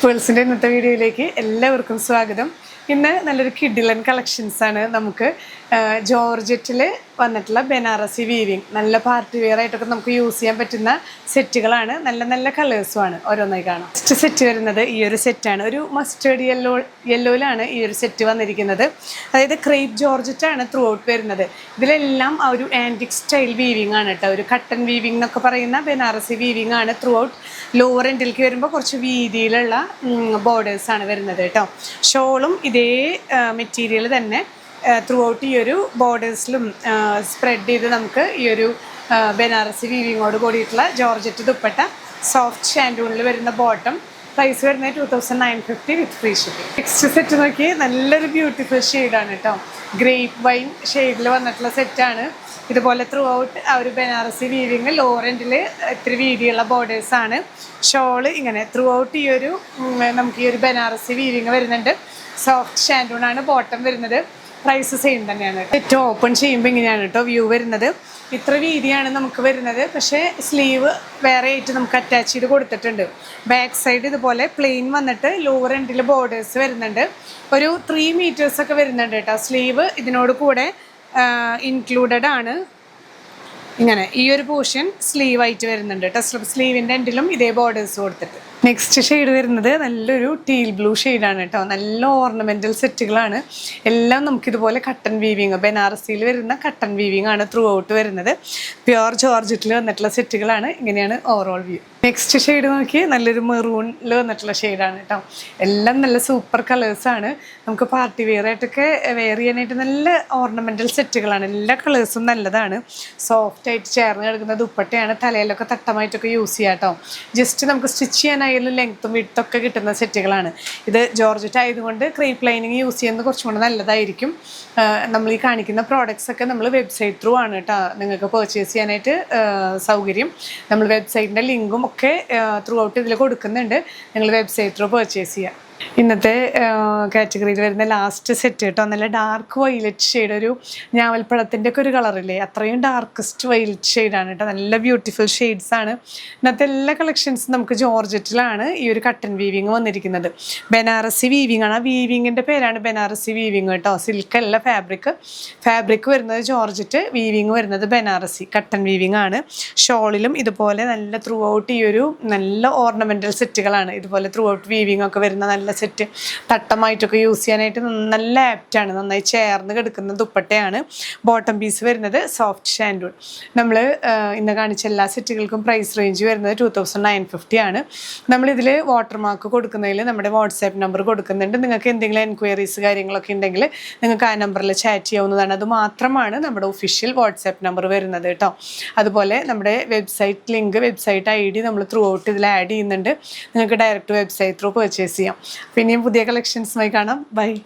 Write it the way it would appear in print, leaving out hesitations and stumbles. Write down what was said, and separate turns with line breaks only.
പേൾസിൻ്റെ ഇന്നത്തെ വീഡിയോയിലേക്ക് എല്ലാവർക്കും സ്വാഗതം. ഇന്ന് നല്ലൊരു കിഡിലൻ കളക്ഷൻസ് ആണ്. നമുക്ക് ജോർജറ്റിൽ വന്നിട്ടുള്ള ബനാറസി വീവിങ്, നല്ല പാർട്ടി വെയർ ആയിട്ടൊക്കെ നമുക്ക് യൂസ് ചെയ്യാൻ പറ്റുന്ന സെറ്റുകളാണ്. നല്ല നല്ല കളേഴ്സുമാണ്. ഓരോന്നായി കാണാം. ഫസ്റ്റ് സെറ്റ് വരുന്നത് ഈ ഒരു സെറ്റാണ്. ഒരു മസ്റ്റേർഡ് യെല്ലോയിലാണ് ഈ ഒരു സെറ്റ് വന്നിരിക്കുന്നത്. അതായത് ക്രേപ്പ് ജോർജറ്റാണ് ത്രൂ ഔട്ട് വരുന്നത്. ഇതിലെല്ലാം ആ ഒരു ആൻറ്റിക് സ്റ്റൈൽ വീവിങ് ആണ് കേട്ടോ. ഒരു കട്ടൺ വീവിങ് എന്നൊക്കെ പറയുന്ന ബനാറസി വീവിങ് ആണ് ത്രൂ ഔട്ട്. ലോവർ എൻഡിലേക്ക് വരുമ്പോൾ കുറച്ച് വീതിയിലുള്ള ബോർഡേഴ്സാണ് വരുന്നത് കേട്ടോ. ഷോളും ഇതേ മെറ്റീരിയൽ തന്നെ ത്രൂ ഔട്ട് ഈ ഒരു ബോർഡേഴ്സിലും സ്പ്രെഡ് ചെയ്ത് നമുക്ക് ഈ ഒരു ബനാറസി വീവിങ്ങോട് കൂടിയിട്ടുള്ള ജോർജറ്റ് ദുപ്പട്ട, സോഫ്റ്റ് ഷാൻഡൂണിൽ വരുന്ന ബോട്ടം. പ്രൈസ് വരുന്നത് 2950 വിത്ത് ഫ്രീ ഷിപ്പിംഗ്. നെക്സ്റ്റ് സെറ്റ് നോക്കി, നല്ലൊരു ബ്യൂട്ടിഫുൾ ഷെയ്ഡാണ് കേട്ടോ. ഗ്രേപ്പ് വൈൻ ഷെയ്ഡിൽ വന്നിട്ടുള്ള സെറ്റാണ്. ഇതുപോലെ ത്രൂ ഔട്ട് ആ ഒരു ബനാറസി വീവിങ്, ലോവർ എൻഡിൽ ഇത്തിരി വീതിയുള്ള ബോർഡേഴ്സാണ്. ഷോള് ഇങ്ങനെ ത്രൂ ഔട്ട് ഈ ഒരു നമുക്ക് ഈ ഒരു ബനാറസി വീവിങ് വരുന്നുണ്ട്. സോഫ്റ്റ് ഷാൻഡൂണാണ് ബോട്ടം വരുന്നത്. പ്രൈസ് സെയിം തന്നെയാണ്. ഏറ്റവും ഓപ്പൺ ചെയ്യുമ്പോൾ ഇങ്ങനെയാണ് കേട്ടോ വ്യൂ വരുന്നത്. ഇത്ര വീതിയാണ് നമുക്ക് വരുന്നത്. പക്ഷേ സ്ലീവ് വേറെ ആയിട്ട് നമുക്ക് അറ്റാച്ച് ചെയ്ത് കൊടുത്തിട്ടുണ്ട്. ബാക്ക് സൈഡ് ഇതുപോലെ പ്ലെയിൻ വന്നിട്ട് ലോവർ എൻഡിൽ ബോർഡേഴ്സ് വരുന്നുണ്ട്. ഒരു 3 മീറ്റേഴ്സൊക്കെ വരുന്നുണ്ട് കേട്ടോ. സ്ലീവ് ഇതിനോട് കൂടെ ഇൻക്ലൂഡഡ് ആണ്. ഇങ്ങനെ ഈ ഒരു പോർഷൻ സ്ലീവ് ആയിട്ട് വരുന്നുണ്ട് കേട്ടോ. സ്ലീവിൻ്റെ എൻഡിലും ഇതേ ബോർഡേഴ്സ് കൊടുത്തിട്ട്. നെക്സ്റ്റ് ഷെയ്ഡ് വരുന്നത് നല്ലൊരു ടീൽ ബ്ലൂ ഷെയ്ഡാണ് കേട്ടോ. നല്ല ഓർണമെൻ്റൽ സെറ്റുകളാണ് എല്ലാം. നമുക്കിതുപോലെ കട്ടൺ വീവിങ്, ബനാറസിയിൽ വരുന്ന കട്ടൺ വീവിങ് ആണ് ത്രൂ ഔട്ട് വരുന്നത്. പ്യുവർ ജോർജറ്റിൽ വന്നിട്ടുള്ള സെറ്റുകളാണ്. ഇങ്ങനെയാണ് ഓവറോൾ വ്യൂ. നെക്സ്റ്റ് ഷെയ്ഡ് നോക്കി, നല്ലൊരു മെറൂണിൽ വന്നിട്ടുള്ള ഷെയ്ഡാണ് കേട്ടോ. എല്ലാം നല്ല സൂപ്പർ കളേഴ്സാണ്. നമുക്ക് പാർട്ടി വെയർ ആയിട്ടൊക്കെ വെയർ ചെയ്യാനായിട്ട് നല്ല ഓർണമെൻ്റൽ സെറ്റുകളാണ്. എല്ലാ കളേഴ്സും നല്ലതാണ്. സോഫ്റ്റ് ആയിട്ട് ചേർന്ന് കിടക്കുന്ന ദുപ്പട്ടയാണ്. തലയിലൊക്കെ തട്ടമായിട്ടൊക്കെ യൂസ് ചെയ്യാം കേട്ടോ. ജസ്റ്റ് നമുക്ക് സ്റ്റിച്ച് ചെയ്യാനായാലും ലെങ്ത്തും വിഡ്ത്തൊക്കെ കിട്ടുന്ന സെറ്റുകളാണ്. ഇത് ജോർജറ്റ് ആയതുകൊണ്ട് ക്രേപ്പ് ലൈനിങ് യൂസ് ചെയ്യുന്നത് കുറച്ചും കൂടെ നല്ലതായിരിക്കും. നമ്മൾ ഈ കാണിക്കുന്ന പ്രോഡക്റ്റ്സ് ഒക്കെ നമ്മൾ വെബ്സൈറ്റ് ത്രൂ ആണ് കേട്ടോ നിങ്ങൾക്ക് പർച്ചേസ് ചെയ്യാനായിട്ട് സൗകര്യം. നമ്മൾ വെബ്സൈറ്റിൻ്റെ ലിങ്കും ഒക്കെ ത്രൂ ഔട്ട് ഇതിൽ കൊടുക്കുന്നുണ്ട്. നിങ്ങൾ വെബ്സൈറ്റ് ത്രൂ പർച്ചേസ് ചെയ്യാം. ഇന്നത്തെ കാറ്റഗറിയിൽ വരുന്ന ലാസ്റ്റ് സെറ്റ് കേട്ടോ. നല്ല ഡാർക്ക് വയലറ്റ് ഷെയ്ഡ്, ഒരു ഞാവൽപ്പഴത്തിൻ്റെ ഒക്കെ ഒരു കളറില്ലേ, അത്രയും ഡാർക്കസ്റ്റ് വയലറ്റ് ഷെയ്ഡാണ് കേട്ടോ. നല്ല ബ്യൂട്ടിഫുൾ ഷെയ്ഡ്സ് ആണ്. ഇന്നത്തെ എല്ലാ കളക്ഷൻസും നമുക്ക് ജോർജറ്റിലാണ് ഈ ഒരു കട്ടൺ വീവിങ് വന്നിരിക്കുന്നത്. ബനാറസി വീവിങ് ആണ്. ആ വീവിങ്ങിൻ്റെ പേരാണ് ബനാറസി വീവിങ് കേട്ടോ. സിൽക്ക് അല്ല ഫാബ്രിക് വരുന്നത് ജോർജറ്റ്, വീവിങ് വരുന്നത് ബനാറസി. കട്ടൺ വീവിങ് ആണ്. ഷോളിലും ഇതുപോലെ നല്ല ത്രൂ ഔട്ട് ഈ ഒരു നല്ല ഓർണമെൻ്റൽ സെറ്റുകളാണ്. ഇതുപോലെ ത്രൂ ഔട്ട് വീവിങ് ഒക്കെ വരുന്ന നല്ല സെറ്റ്, തട്ടമായിട്ടൊക്കെ യൂസ് ചെയ്യാനായിട്ട് നല്ല ആപ്റ്റാണ്. നന്നായി ചേർന്ന് കിടക്കുന്ന ദുപ്പട്ടയാണ്. ബോട്ടം പീസ് വരുന്നത് സോഫ്റ്റ് ഷാൻഡൂൺ. നമ്മൾ ഇന്ന് കാണിച്ച എല്ലാ സെറ്റുകൾക്കും പ്രൈസ് റേഞ്ച് വരുന്നത് 2950 ആണ്. നമ്മളിതിൽ വാട്ടർമാർക്ക് കൊടുക്കുന്നതിൽ നമ്മുടെ വാട്സാപ്പ് നമ്പർ കൊടുക്കുന്നുണ്ട്. നിങ്ങൾക്ക് എന്തെങ്കിലും എൻക്വയറീസ് കാര്യങ്ങളൊക്കെ ഉണ്ടെങ്കിൽ നിങ്ങൾക്ക് ആ നമ്പറിൽ ചാറ്റ് ചെയ്യാവുന്നതാണ്. അത് മാത്രമാണ് നമ്മുടെ ഒഫീഷ്യൽ വാട്സാപ്പ് നമ്പർ വരുന്നത് കേട്ടോ. അതുപോലെ നമ്മുടെ വെബ്സൈറ്റ് ലിങ്ക്, വെബ്സൈറ്റ് ID നമ്മൾ ത്രൂ ഔട്ട് ഇതിൽ ആഡ് ചെയ്യുന്നുണ്ട്. നിങ്ങൾക്ക് ഡയറക്റ്റ് വെബ്സൈറ്റ് ത്രൂ പർച്ചേസ് ചെയ്യാം. പിന്നെയും പുതിയ കളക്ഷൻസുമായി കാണാം. ബൈ.